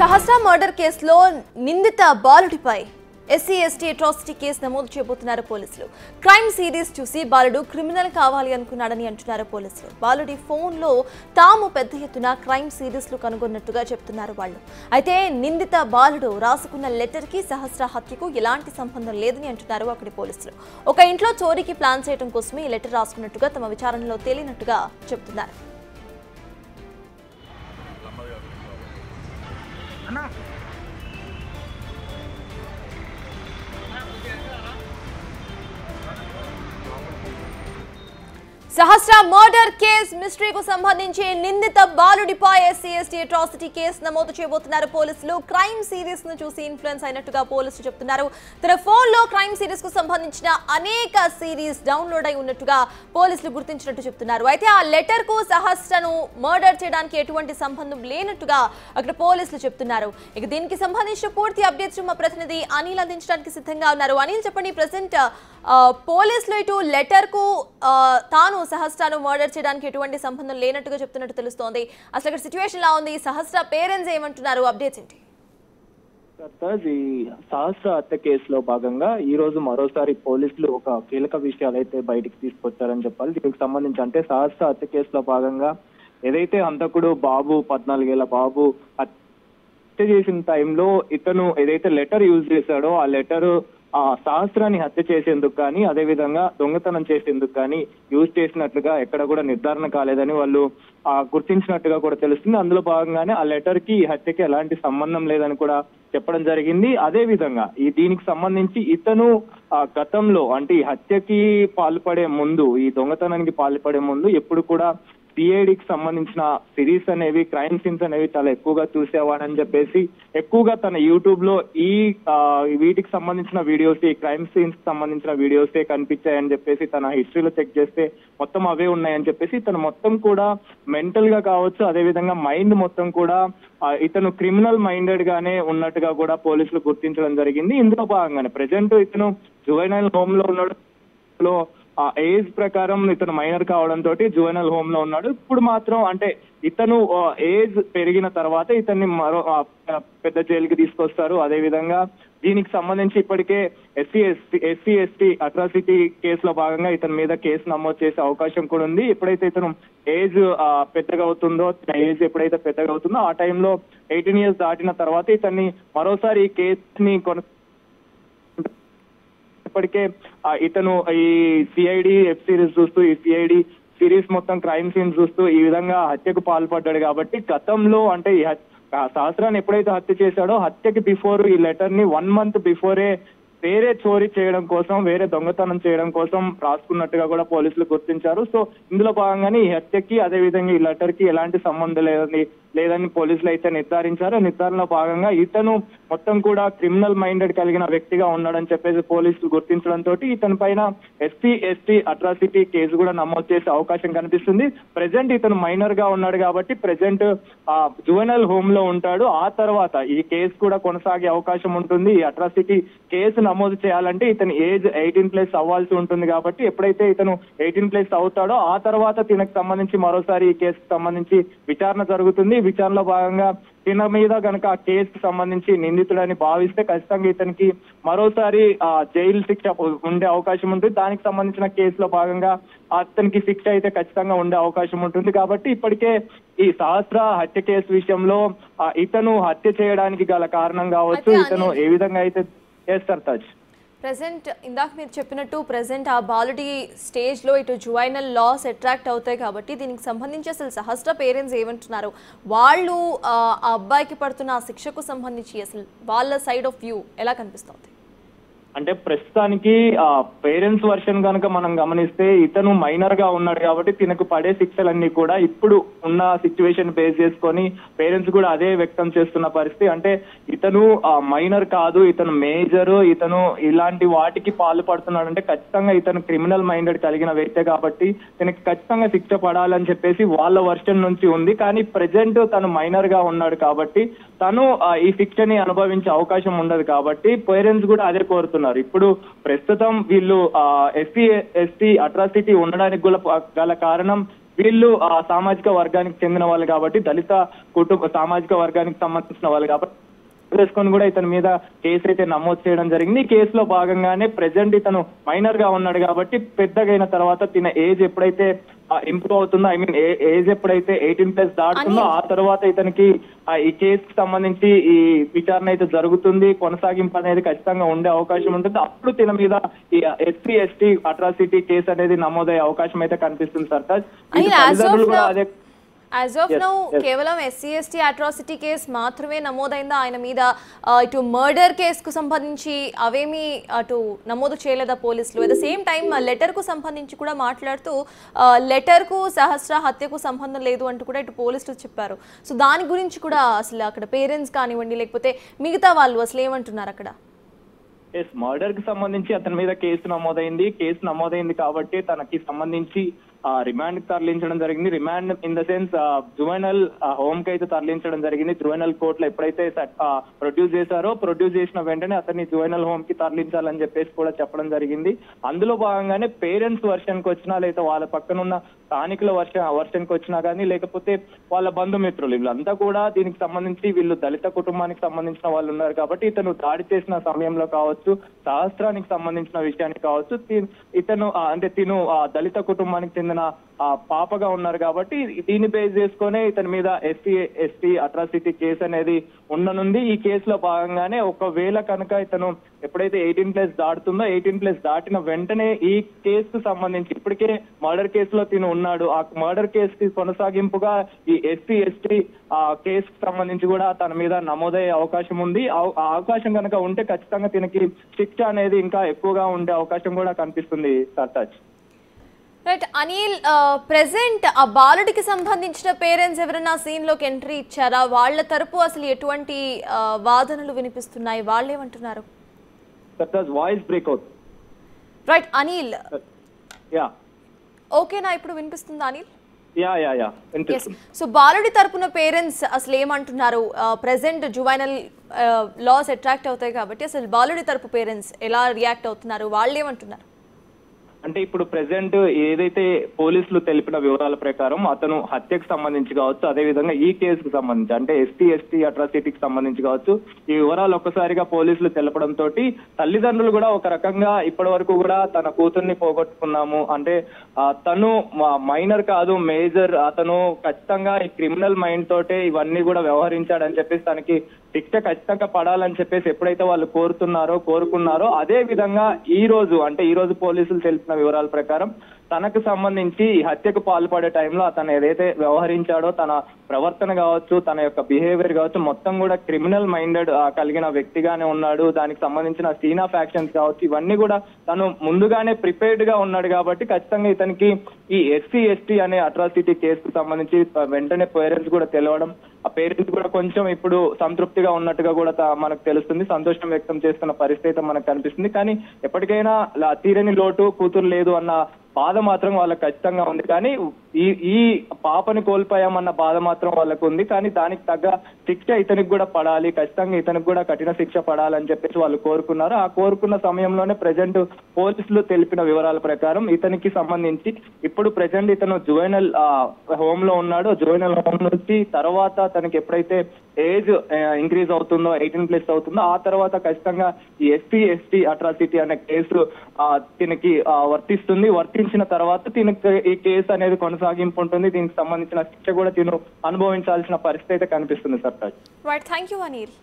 సహస్ర murder కేసులో నిందిత బాలుడిపై SC ST atrocity case నమోదు చేయబోతున్నారు పోలీసులు. క్రైమ్ సిరీస్ చూసి బాలుడు క్రిమినల్ కావాలి అనుకున్నాడని అంటున్నారు పోలీసులు. బాలుడి ఫోన్లో తాము పెద్ద ఎత్తున క్రైమ్ సిరీస్లు కనుగొన్నట్టుగా చెప్తున్నారు వాళ్ళు. అయితే నిందిత బాలుడు రాసుకున్న లెటర్కి సహస్ర హత్యకు ఎలాంటి సంబంధం లేదని అంటున్నారు అక్కడి పోలీసులు. ఒక ఇంట్లో చోరీకి ప్లాన్ చేయడం కోసమే ఈ లెటర్ రాసుకున్నట్టుగా తమ విచారణలో తేలినట్టుగా చెప్తున్నారు. సహస్ర మర్డర్ కేసు మిస్టరీకు సంబంధించి నిందిత బాలుడిపై ఎస్సీ ఎస్టీ అట్రాసిటీ కేసు నమోదు చేయబోతున్నారు పోలీసులు. క్రైమ్ సిరీస్ ను చూసి ఇన్ఫ్లుయెన్స్ అయినట్టుగా పోలీసులు చెప్తున్నారు. తన ఫోన్ లో క్రైమ్ సిరీస్ కు సంబంధించిన అనేక సిరీస్ డౌన్లోడ్ అయి ఉన్నట్టుగా పోలీసులు గుర్తించినట్టు చెప్తున్నారు. అయితే ఆ లెటర్ కు సహస్రను మర్డర్ చేయడానికి ఎటువంటి సంబంధం లేనట్టుగా అక్కడ పోలీసులు చెప్తున్నారు. ఇక దీనికి సంబంధించిన పూర్తి అప్డేట్స్ మా ప్రతినిధి అనిల్ అందించడానికి సిద్ధంగా ఉన్నారు. అనిల్ చెప్పండి, ప్రెసెంట్ పోలీసులు ఇటు లెటర్ కు తాను సహస్రను మర్డర్ చేయడానికి ఎటువంటి సంబంధం లేనట్టుగా చెప్తున్నట్టు తెలుస్తోంది. అసలు ఇక్కడ సిచ్యువేషన్ ఎలా ఉంది? సహస్ర పేరెంట్స్ ఏమంటున్నారు? అప్డేట్స్ ఏంటి? ఈ సహస్ర హత్య కేసులో భాగంగా ఈ రోజు మరోసారి పోలీసులు ఒక కీలక విషయాలు అయితే బయటికి తీసుకొచ్చారని చెప్పాలి. దీనికి సంబంధించి అంటే సహస్ర హత్య కేసులో భాగంగా ఏదైతే హంతకుడు బాబు 14 ఏళ్ల బాబు హత్య చేసిన టైంలో ఇతను ఏదైతే లెటర్ యూజ్ చేశాడో ఆ లెటర్ సహస్రాన్ని హత్య చేసేందుకు కానీ అదే విధంగా దొంగతనం చేసేందుకు కానీ యూజ్ చేసినట్లుగా ఎక్కడ కూడా నిర్ధారణ కాలేదని వాళ్ళు గుర్తించినట్టుగా కూడా తెలుస్తుంది. అందులో భాగంగానే ఆ లెటర్ కి ఈ హత్యకి ఎలాంటి సంబంధం లేదని కూడా చెప్పడం జరిగింది. అదే విధంగా దీనికి సంబంధించి ఇతను గతంలో అంటే ఈ హత్యకి పాల్పడే ముందు, ఈ దొంగతనానికి పాల్పడే ముందు ఎప్పుడు కూడా సిఐడికి సంబంధించిన సిరీస్ అనేవి, క్రైమ్ సీన్స్ అనేవి చాలా ఎక్కువగా చూసేవాడని చెప్పేసి ఎక్కువగా తన యూట్యూబ్ లో వీటికి సంబంధించిన వీడియోస్, ఈ క్రైమ్ సీన్స్ సంబంధించిన వీడియోసే కనిపించాయని చెప్పేసి తన హిస్టరీలో చెక్ చేస్తే మొత్తం అవే ఉన్నాయని చెప్పేసి తను మొత్తం కూడా మెంటల్ గా కావచ్చు, అదే విధంగా మైండ్ మొత్తం కూడా ఇతను క్రిమినల్ మైండెడ్ గానే ఉన్నట్టుగా కూడా పోలీసులు గుర్తించడం జరిగింది. ఇందులో భాగంగానే ప్రెసెంట్ ఇతను జువెనైల్ హోమ్ లో ఉన్నాడు. ఏజ్ ప్రకారం ఇతను మైనర్ కావడంతో జువెనల్ హోమ్ లో ఉన్నాడు. ఇప్పుడు మాత్రం అంటే ఇతను ఏజ్ పెరిగిన తర్వాత ఇతన్ని మరో పెద్ద జైలుకి తీసుకొస్తారు. అదే విధంగా దీనికి సంబంధించి ఇప్పటికే ఎస్సీ ఎస్టీ అట్రాసిటీ కేసులో భాగంగా ఇతని మీద కేసు నమోదు చేసే అవకాశం కూడా ఉంది. ఎప్పుడైతే ఇతను ఏజ్ పెద్దగా అవుతుందో, ఏజ్ ఎప్పుడైతే పెద్దగా అవుతుందో ఆ టైంలో 18 years దాటిన తర్వాత ఇతన్ని మరోసారి ఈ కేసుని ఇప్పటికే ఇతను ఈ సిఐడి వెబ్ సిరీస్ చూస్తూ, ఈ సిఐడి సిరీస్ మొత్తం క్రైమ్ సీన్స్ చూస్తూ ఈ విధంగా హత్యకు పాల్పడ్డాడు. కాబట్టి గతంలో అంటే ఈ సహస్రాన్ని ఎప్పుడైతే హత్య చేశాడో హత్యకి బిఫోర్ ఈ లెటర్ ని 1 month బిఫోరే వేరే చోరీ చేయడం కోసం, వేరే దొంగతనం చేయడం కోసం రాసుకున్నట్టుగా కూడా పోలీసులు గుర్తించారు. సో ఇందులో భాగంగానే ఈ హత్యకి అదే విధంగా ఈ లెటర్ కి ఎలాంటి సంబంధం లేదని పోలీసులు అయితే నిర్ధారించారు. నిర్ధారణలో భాగంగా ఇతను మొత్తం కూడా క్రిమినల్ మైండెడ్ కలిగిన వ్యక్తిగా ఉన్నాడని చెప్పేసి పోలీసులు గుర్తించడంతో ఇతని పైన ఎస్సీ ఎస్టీ అట్రాసిటీ కేసు కూడా నమోదు చేసే అవకాశం కనిపిస్తుంది. ప్రెసెంట్ ఇతను మైనర్ గా ఉన్నాడు కాబట్టి ప్రెసెంట్ జువెనల్ హోమ్ లో ఉంటాడు. ఆ తర్వాత ఈ కేసు కూడా కొనసాగే అవకాశం ఉంటుంది. ఈ అట్రాసిటీ కేసు నమోదు చేయాలంటే ఇతని ఏజ్ 18+ అవ్వాల్సి ఉంటుంది. కాబట్టి ఎప్పుడైతే ఇతను 18+ అవుతాడో ఆ తర్వాత తినకు సంబంధించి మరోసారి ఈ కేసుకు సంబంధించి విచారణ జరుగుతుంది. విచారణలో భాగంగా తిన మీద కనుక ఆ కేసుకు సంబంధించి నిందితుడని భావిస్తే ఖచ్చితంగా ఇతనికి మరోసారి జైలు శిక్ష ఉండే అవకాశం ఉంటుంది. దానికి సంబంధించిన కేసులో భాగంగా అతనికి శిక్ష అయితే ఖచ్చితంగా ఉండే అవకాశం ఉంటుంది. కాబట్టి ఇప్పటికే ఈ సహస్ర హత్య కేసు విషయంలో ఇతను హత్య చేయడానికి గల కారణం కావచ్చు, ఇతను ఏ విధంగా అయితే చేస్తారు తాజ్. ప్రెసెంట్ ఇందాక మీరు చెప్పినట్టు ప్రెసెంట్ ఆ బాలుడి స్టేజ్లో ఇటు జువైనల్ లాస్ అట్రాక్ట్ అవుతాయి. కాబట్టి దీనికి సంబంధించి అసలు సహస్ర పేరెంట్స్ ఏమంటున్నారు? వాళ్ళు ఆ అబ్బాయికి పడుతున్న ఆ శిక్షకు సంబంధించి అసలు వాళ్ళ సైడ్ ఆఫ్ వ్యూ ఎలా కనిపిస్తుంది? అంటే ప్రస్తుతానికి పేరెంట్స్ వర్షన్ కనుక మనం గమనిస్తే ఇతను మైనర్ గా ఉన్నాడు కాబట్టి తినకు పడే శిక్షలన్నీ కూడా ఇప్పుడు ఉన్న సిచ్యువేషన్ బేస్ చేసుకొని పేరెంట్స్ కూడా అదే వ్యక్తం చేస్తున్న పరిస్థితి. అంటే ఇతను మైనర్ కాదు, ఇతను మేజర్, ఇతను ఇలాంటి వాటికి పాల్పడుతున్నాడు అంటే ఖచ్చితంగా ఇతను క్రిమినల్ మైండెడ్ కలిగిన వ్యక్తే కాబట్టి తనకి ఖచ్చితంగా శిక్ష పడాలని చెప్పేసి వాళ్ళ వర్షన్ నుంచి ఉంది. కానీ ప్రెసెంట్ తను మైనర్ గా ఉన్నాడు కాబట్టి తను ఈ శిక్షని అనుభవించే అవకాశం ఉండదు. కాబట్టి పేరెంట్స్ కూడా అదే కోరుతున్నారు. ఇప్పుడు ప్రస్తుతం వీళ్ళు ఎస్సీ ఎస్టీ అట్రాసిటీ ఉండడానికి గల కారణం వీళ్ళు ఆ సామాజిక వర్గానికి చెందిన వాళ్ళు కాబట్టి, దళిత సామాజిక వర్గానికి సంబంధించిన వాళ్ళు కాబట్టి వేసుకొని కూడా ఇతని మీద కేసు అయితే నమోదు చేయడం జరిగింది. ఈ కేసులో భాగంగానే ప్రెసెంట్ ఇతను మైనర్ గా ఉన్నాడు కాబట్టి పెద్దగా అయిన తర్వాత తిన ఏజ్ ఎప్పుడైతే ఇంప్రూవ్ అవుతుందో, ఏజ్ ఎప్పుడైతే 18+ దాటుతుందో ఆ తర్వాత ఇతనికి ఈ కేసుకి సంబంధించి ఈ విచారణ అయితే జరుగుతుంది. కొనసాగింపు అనేది ఖచ్చితంగా ఉండే అవకాశం ఉంటుంది. అప్పుడు తిన మీద ఈ SC/ST అట్రాసిటీ కేసు అనేది నమోదయ్యే అవకాశం అయితే కనిపిస్తుంది. సర్తాజ్ తల్లిదండ్రులు కూడా అదే యాజ్ ఆఫ్ నౌ కేవలం SC/ST అట్రాసిటీ కేసు మాత్రమే నమోదైందా ఆయన మీద? ఇటు మర్డర్ కేసుకు సంబంధించి అవేమీ అటు నమోదు చేయలేదా పోలీసులు? అట్ ద సేమ్ టైం లెటర్కు సంబంధించి కూడా మాట్లాడుతూ లెటర్కు సహస్ర హత్యకు సంబంధం లేదు అంటూ కూడా ఇటు పోలీసులు చెప్పారు. సో దాని గురించి కూడా అసలు అక్కడ పేరెంట్స్ కానివ్వండి లేకపోతే మిగతా వాళ్ళు అసలు ఏమంటున్నారు అక్కడ? మర్డర్ కి సంబంధించి అతని మీద కేసు నమోదైంది కాబట్టి తనకి సంబంధించి రిమాండ్ కి తరలించడం జరిగింది. Remand in the sense juvenile home కి అయితే తరలించడం జరిగింది. జువెనల్ కోర్టులో ఎప్పుడైతే ప్రొడ్యూస్ చేసిన వెంటనే అతన్ని జువెనల్ హోమ్ కి తరలించాలని చెప్పేసి కూడా చెప్పడం జరిగింది. అందులో భాగంగానే పేరెంట్స్ వర్షన్ కి వచ్చినా, లేదా వాళ్ళ పక్కనున్న స్థానికుల వర్షన్ కి వచ్చినా కానీ, లేకపోతే వాళ్ళ బంధుమిత్రులు వీళ్ళంతా కూడా దీనికి సంబంధించి వీళ్ళు దళిత కుటుంబానికి సంబంధించిన వాళ్ళు ఉన్నారు కాబట్టి ఇతను దాడి చేసిన సమయంలో కావచ్చు, సహస్రానికి సంబంధించిన విషయానికి కావచ్చు, ఇతను తిను దళిత కుటుంబానికి చెందిన పాపగా ఉన్నారు కాబట్టి దీన్ని బేస్ చేసుకునే ఇతని మీద SC/ST అట్రాసిటీ కేసు అనేది ఉండనుంది. ఈ కేసులో భాగంగానే ఒకవేళ కనుక ఇతను ఎప్పుడైతే 18+ దాటుతుందో, 18+ దాటిన వెంటనే ఈ కేసుకు సంబంధించి ఇప్పటికే మర్డర్ కేసులో తిను ఉన్నాడు. ఆ మర్డర్ కేసుకి కొనసాగింపుగా ఈ SC/ST కేసుకు సంబంధించి కూడా తన మీద నమోదయ్యే అవకాశం ఉంది. ఆ అవకాశం కనుక ఉంటే ఖచ్చితంగా తినకి శిక్ష అనేది ఇంకా ఎక్కువగా ఉండే అవకాశం కూడా కనిపిస్తుంది. సర్తాజ్ రైట్ అనిల్, ప్రెసెంట్ ఆ బాలుడికి సంబంధించిన పేరెంట్స్ ఎవరైనా సీన్ లోకి ఎంట్రీ ఇచ్చారా? వాళ్ళ తరపు అసలు ఎటువంటి వాదనలు వినిపిస్తున్నాయి? వాళ్ళు ఏమంటున్నారు? Voice break out. Right Anil, yeah ఓకేనా ఇప్పుడు వినిపిస్తుందా అనిల్? యా సో బాలుడి తరపున పేరెంట్స్ అసలు ఏమంటున్నారు? ప్రెసెంట్ జువైనల్ లాస్ అట్రాక్ట్ అవుతాయి కాబట్టి అసలు బాలుడి తరపు పేరెంట్స్ ఎలా రియాక్ట్ అవుతున్నారు? వాళ్ళు ఏమంటున్నారు? అంటే ఇప్పుడు ప్రెసెంట్ ఏదైతే పోలీసులు తెలిపిన వివరాల ప్రకారం అతను హత్యకు సంబంధించి కావచ్చు, అదే విధంగా ఈ కేసుకు సంబంధించి అంటే SC/ST అట్రాసిటీకి సంబంధించి కావచ్చు, ఈ వివరాలు ఒక్కసారిగా పోలీసులు తెలపడంతో తల్లిదండ్రులు కూడా ఒక రకంగా ఇప్పటి వరకు కూడా తన కూతుర్ని పోగొట్టుకున్నాము అంటే తను మైనర్ కాదు మేజర్, అతను ఖచ్చితంగా ఈ క్రిమినల్ మైండ్ తోటే ఇవన్నీ కూడా వ్యవహరించాడని చెప్పేసి తనకి శిక్ష ఖచ్చితంగా పడాలని చెప్పేసి ఎప్పుడైతే వాళ్ళు కోరుకున్నారో అదే విధంగా ఈ రోజు పోలీసులు తెలిపిన వివరాల ప్రకారం తనకు సంబంధించి ఈ హత్యకు పాల్పడే టైంలో అతను ఏదైతే వ్యవహరించాడో తన ప్రవర్తన కావచ్చు, తన యొక్క బిహేవియర్ కావచ్చు, మొత్తం కూడా క్రిమినల్ మైండెడ్ కలిగిన వ్యక్తిగానే ఉన్నాడు. దానికి సంబంధించిన సీన్ ఆఫ్ యాక్షన్స్ కావచ్చు, ఇవన్నీ కూడా తను ముందుగానే ప్రిపేర్డ్ గా ఉన్నాడు కాబట్టి ఖచ్చితంగా ఇతనికి ఈ SC/ST అనే అట్రాసిటీ కేసుకు సంబంధించి వెంటనే పేరెంట్స్ కూడా తెలవడం, ఆ పేరెంట్స్ కూడా కొంచెం ఇప్పుడు సంతృప్తిగా ఉన్నట్టుగా కూడా మనకు తెలుస్తుంది. సంతోషం వ్యక్తం చేస్తున్న పరిస్థితి మనకు కనిపిస్తుంది. కానీ ఎప్పటికైనా తీరని లోటు కూతురు లేదు అన్న బాధ మాత్రం వాళ్ళకి ఖచ్చితంగా ఉంది. కానీ ఈ పాపని కోల్పోయామన్న బాధ మాత్రం వాళ్ళకు ఉంది. కానీ దానికి తగ్గ శిక్ష ఇతనికి కూడా పడాలి, ఖచ్చితంగా ఇతనికి కూడా కఠిన శిక్ష పడాలని చెప్పేసి వాళ్ళు కోరుకున్నారు. ఆ కోరుకున్న సమయంలోనే ప్రెసెంట్ పోలీసులు తెలిపిన వివరాల ప్రకారం ఇతనికి సంబంధించి ఇప్పుడు ప్రెసెంట్ ఇతను జువెనల్ హోమ్ లో ఉన్నాడు. జువెనల్ హోమ్ నుంచి తర్వాత తనకి ఎప్పుడైతే ఏజ్ ఇంక్రీజ్ అవుతుందో 18+ అవుతుందో ఆ తర్వాత ఖచ్చితంగా ఈ SC/ST అట్రాసిటీ అనే కేసు దీనికి వర్తించిన తర్వాత దీనికి ఈ కేసు అనేది కొనసాగింపు ఉంటుంది. దీనికి సంబంధించిన శిక్ష కూడా తిను అనుభవించాల్సిన పరిస్థితి అయితే కనిపిస్తుంది. Sartaj. Right, thank you Anil.